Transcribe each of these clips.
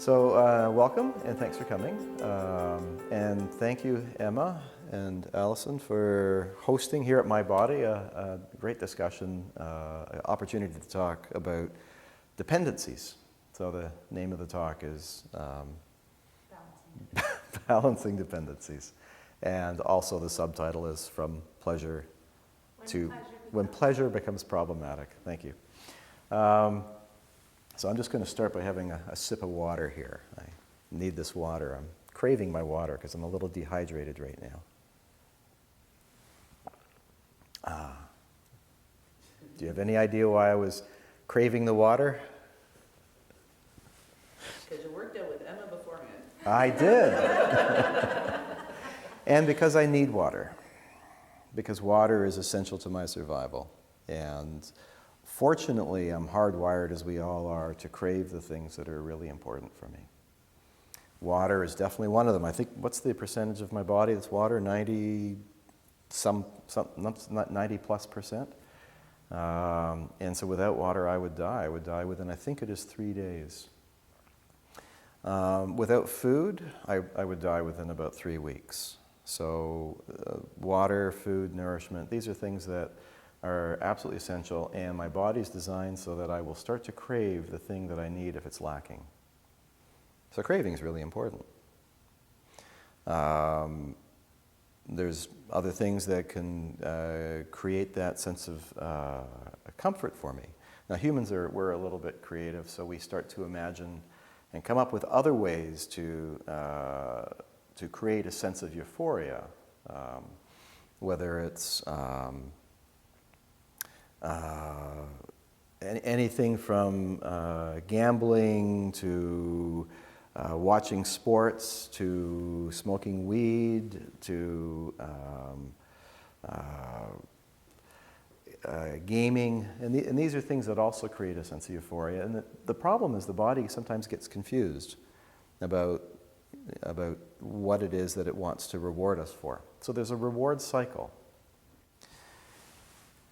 Welcome and thanks for coming. And thank you, Emma and Allison, for hosting here at MiBody a great discussion, opportunity to talk about dependencies. So the name of the talk is Balancing Dependencies. And also the subtitle is From Pleasure to When Pleasure Becomes Problematic. Thank you. So I'm just going to start by having a sip of water here. I need this water. I'm craving my water because I'm a little dehydrated right now. Do you have any idea why I was craving the water? Because you worked out with Emma beforehand. I did. And because I need water. Because water is essential to my survival. And fortunately, I'm hardwired, as we all are, to crave the things that are really important for me. Water is definitely one of them. I think, what's the percentage of my body that's water? 90 plus percent. And so without water, I would die. I would die within, I think it is 3 days. Without food, I would die within about 3 weeks. So water, food, nourishment, these are things that are absolutely essential, and my body's designed so that I will start to crave the thing that I need if it's lacking. So craving is really important. There's other things that can create that sense of comfort for me. Now humans we're a little bit creative, so we start to imagine and come up with other ways to create a sense of euphoria, whether it's anything from gambling to watching sports to smoking weed to gaming, and these are things that also create a sense of euphoria. And the problem is the body sometimes gets confused about what it is that it wants to reward us for. So there's a reward cycle.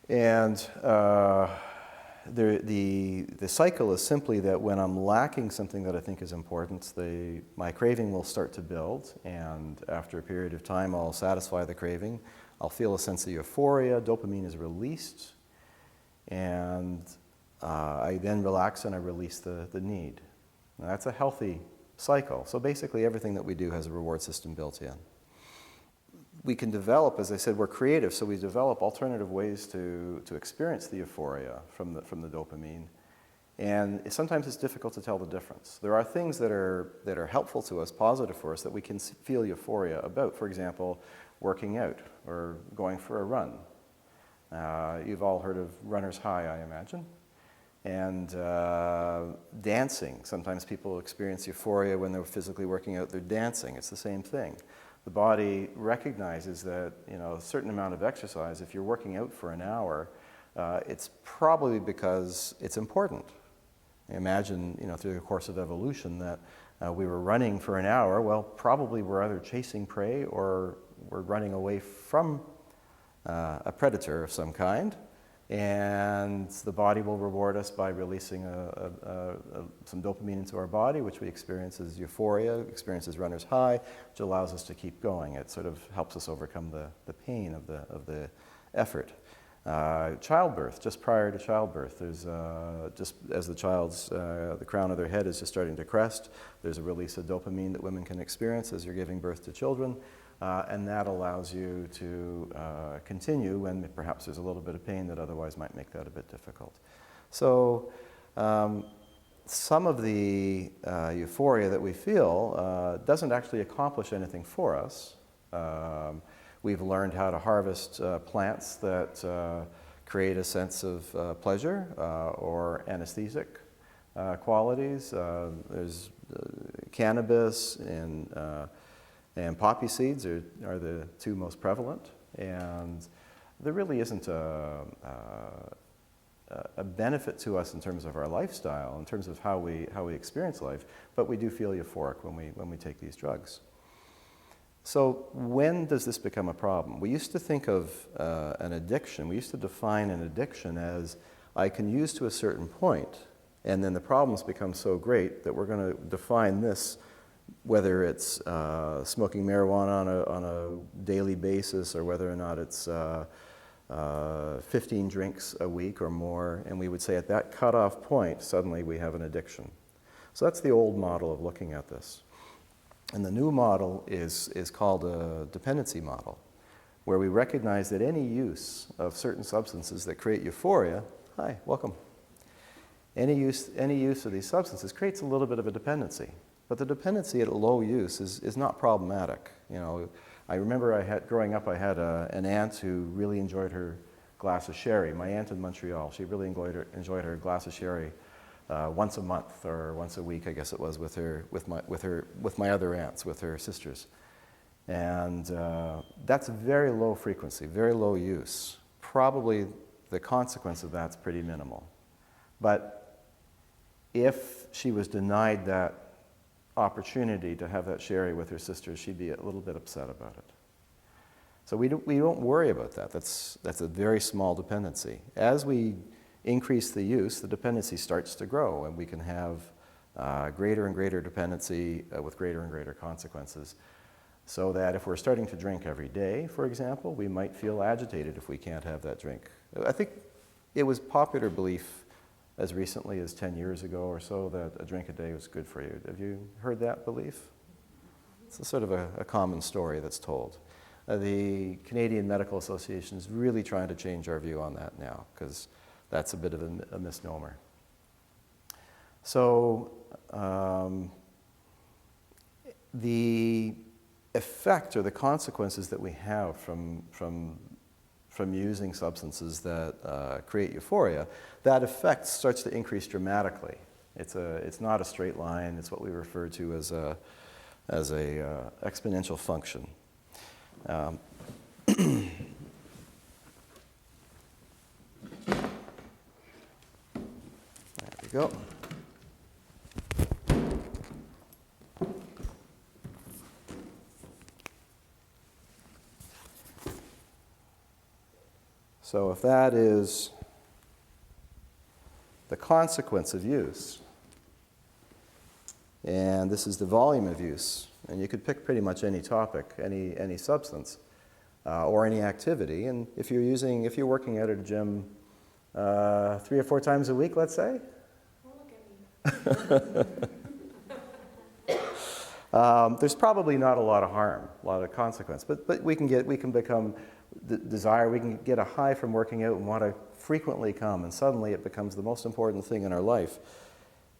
And the cycle is simply that when I'm lacking something that I think is important, my craving will start to build, and after a period of time I'll satisfy the craving. I'll feel a sense of euphoria, dopamine is released, and I then relax and I release the need. Now, that's a healthy cycle. So basically everything that we do has a reward system built in. We can develop, as I said, we're creative, so we develop alternative ways to experience the euphoria from the dopamine. And sometimes it's difficult to tell the difference. There are things that are helpful to us, positive for us, that we can feel euphoria about. For example, working out or going for a run. You've all heard of runner's high, I imagine. And dancing. Sometimes people experience euphoria when they're physically working out, they're dancing. It's the same thing. The body recognizes that, a certain amount of exercise, if you're working out for an hour, it's probably because it's important. Imagine, through the course of evolution that we were running for an hour. Well, probably we're either chasing prey or we're running away from a predator of some kind. And the body will reward us by releasing some dopamine into our body, which we experience as euphoria, experiences runner's high, which allows us to keep going. It sort of helps us overcome the pain of the effort. Childbirth, just prior to childbirth, there's just as the child's the crown of their head is just starting to crest, there's a release of dopamine that women can experience as you're giving birth to children. And that allows you to continue when perhaps there's a little bit of pain that otherwise might make that a bit difficult. So some of the euphoria that we feel doesn't actually accomplish anything for us. We've learned how to harvest plants that create a sense of pleasure or anesthetic qualities. There's cannabis and poppy seeds are the two most prevalent, and there really isn't a benefit to us in terms of our lifestyle, in terms of how we experience life, but we do feel euphoric when we take these drugs. So when does this become a problem? We used to think of an addiction, we used to define an addiction as I can use to a certain point, And then the problems become so great that we're going to define this, whether it's smoking marijuana on a daily basis or whether or not it's 15 drinks a week or more, and we would say at that cutoff point, suddenly we have an addiction. So that's the old model of looking at this. And the new model is called a dependency model, where we recognize that any use of certain substances that create euphoria, hi, welcome. Any use of these substances creates a little bit of a dependency. But the dependency at low use is not problematic. You know, I remember growing up, I had an aunt who really enjoyed her glass of sherry. My aunt in Montreal, she really enjoyed her glass of sherry once a month or once a week, I guess it was, with my other aunts, with her sisters. And that's very low frequency, very low use. Probably the consequence of that's pretty minimal. But if she was denied that opportunity to have that sherry with her sisters, she'd be a little bit upset about it. So we don't worry about that. That's a very small dependency. As we increase the use, the dependency starts to grow, and we can have greater and greater dependency with greater and greater consequences. So that if we're starting to drink every day, for example, we might feel agitated if we can't have that drink. I think it was popular belief as recently as 10 years ago or so that a drink a day was good for you. Have you heard that belief? It's a sort of a common story that's told. The Canadian Medical Association is really trying to change our view on that now, because that's a bit of a misnomer. So the effect or the consequences that we have from using substances that create euphoria, that effect starts to increase dramatically. It's not a straight line. It's what we refer to as a exponential function. There we go. So if that is the consequence of use, and this is the volume of use, and you could pick pretty much any topic, any substance, or any activity, and if you're working out at a gym 3 or 4 times a week, let's say. Don't look at me. There's probably not a lot of harm, a lot of consequence, but we can become desire, we can get a high from working out and want to frequently come, and suddenly it becomes the most important thing in our life.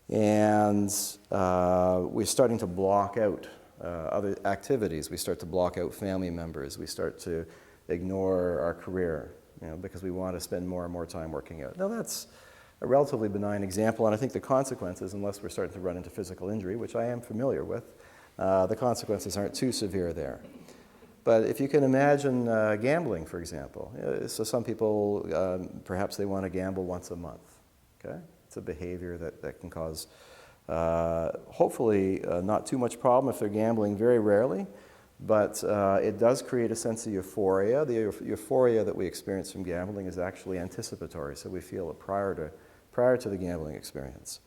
And we're starting to block out other activities. We start to block out family members. We start to ignore our career, because we want to spend more and more time working out. Now that's a relatively benign example, and I think the consequences, unless we're starting to run into physical injury, which I am familiar with, the consequences aren't too severe there. But if you can imagine gambling, for example. So some people, perhaps they want to gamble once a month. Okay? It's a behavior that can cause, hopefully, not too much problem if they're gambling very rarely. But it does create a sense of euphoria. The euphoria that we experience from gambling is actually anticipatory, so we feel it prior to the gambling experience.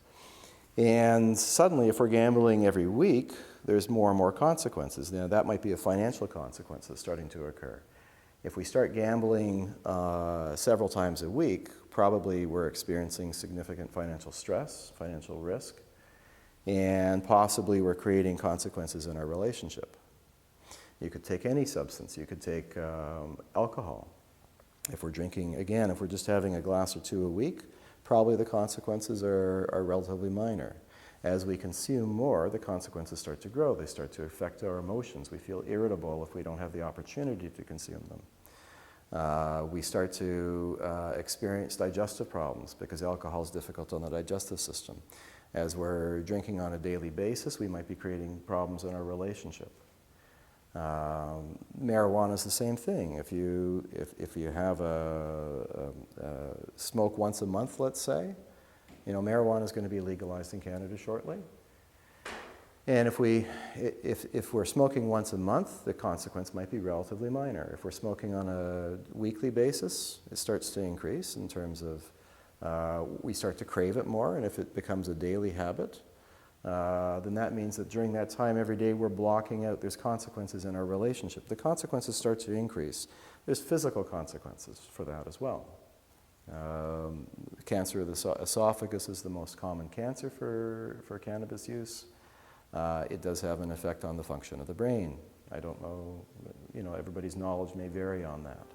And suddenly, if we're gambling every week, there's more and more consequences. Now, that might be a financial consequence that's starting to occur. If we start gambling several times a week, probably we're experiencing significant financial stress, financial risk, and possibly we're creating consequences in our relationship. You could take any substance. You could take alcohol. If we're drinking, again, if we're just having a glass or 2 a week, probably the consequences are relatively minor. As we consume more, the consequences start to grow. They start to affect our emotions. We feel irritable if we don't have the opportunity to consume them. We start to experience digestive problems because alcohol is difficult on the digestive system. As we're drinking on a daily basis, we might be creating problems in our relationship. Marijuana is the same thing. If you have a smoke once a month, let's say, marijuana is going to be legalized in Canada shortly. And if we're smoking once a month, the consequence might be relatively minor. If we're smoking on a weekly basis, it starts to increase in terms of We start to crave it more, and if it becomes a daily habit, then that means that during that time every day we're blocking out, there's consequences in our relationship. The consequences start to increase. There's physical consequences for that as well. Cancer of the esophagus is the most common cancer for cannabis use. It does have an effect on the function of the brain. I don't know, everybody's knowledge may vary on that.